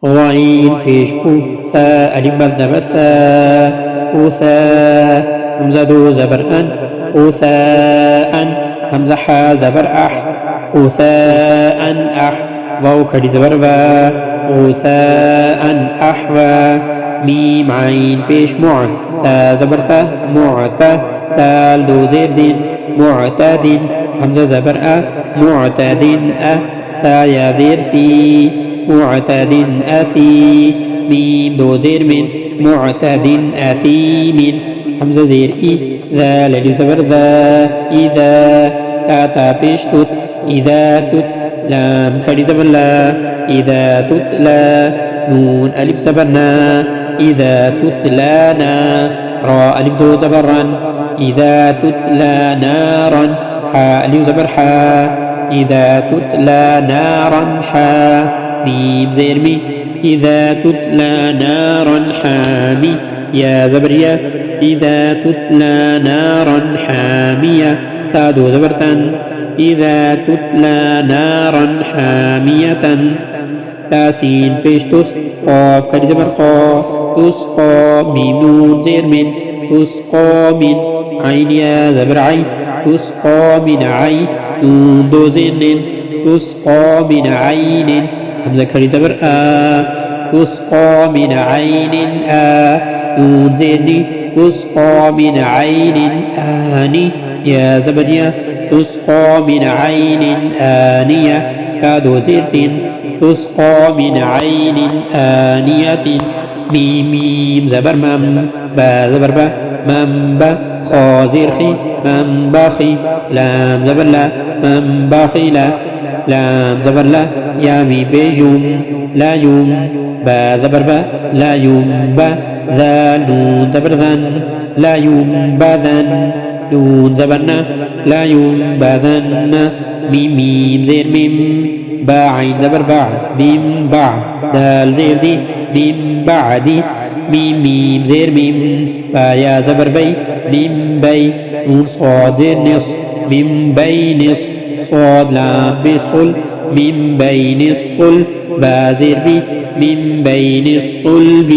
غين پیش کو ثاء ألف بل زبر ثاء أوثاء همزة دو زبر أن أوثاء همزة حا زبر أح أوثاء أح واو كري زبر با غوثاء أحوى ميم عين پیش مع تا زبر تا معتا تال دو زير دين معتاد همزة زبر أ معتاد أ ثا يا زير ثي معتاد أثي ميم دو زير من معتاد أثيم همزة زير إي ذا للي زبر ذا إذا تا پیش تت إذا تت لام كري زبر لا إذا تتلى نون ألف زبرنا إذا تتلانا را ألف دو زبرا إذا تتلى نارا حا ألف زبر حا إذا تتلى نارا حا ميم زير مي إذا تتلى نارا حامي يا زبر يا إذا تتلى نارا حامية تادو زبرتن إذا تتلى نارا حامية تاسين پیش تس قاف كري زبر قا تسقى ميم نون زير من تسقى من عين يا زبر عين تسقى من عين نون دو زين تسقى من عين همزة كري زبر تسقى من عين نون زين تسقى من عين آني يا زبر يا تسقى من عين آنية كادو زيرتين تسقى من عين آنية ميم زبر مم با زبر با مم با خا زير خي مم باخي لام زبر لا مم باخي لا لام زبر لا يا مي بيجوم لا يوم با زبر با لا يوم با ذا نون زبر ذن لا يوم باذن نون زبرنا لا يوم باذن ميم زير ميم با عين زبر باع ميم باع دال زير دي ميم بعدي ميم زير ميم با يا زبر بي ميم بي نون صاد نص ميم بين نص صاد لام بصل ميم بين الصل با زير بي ميم بين الصلب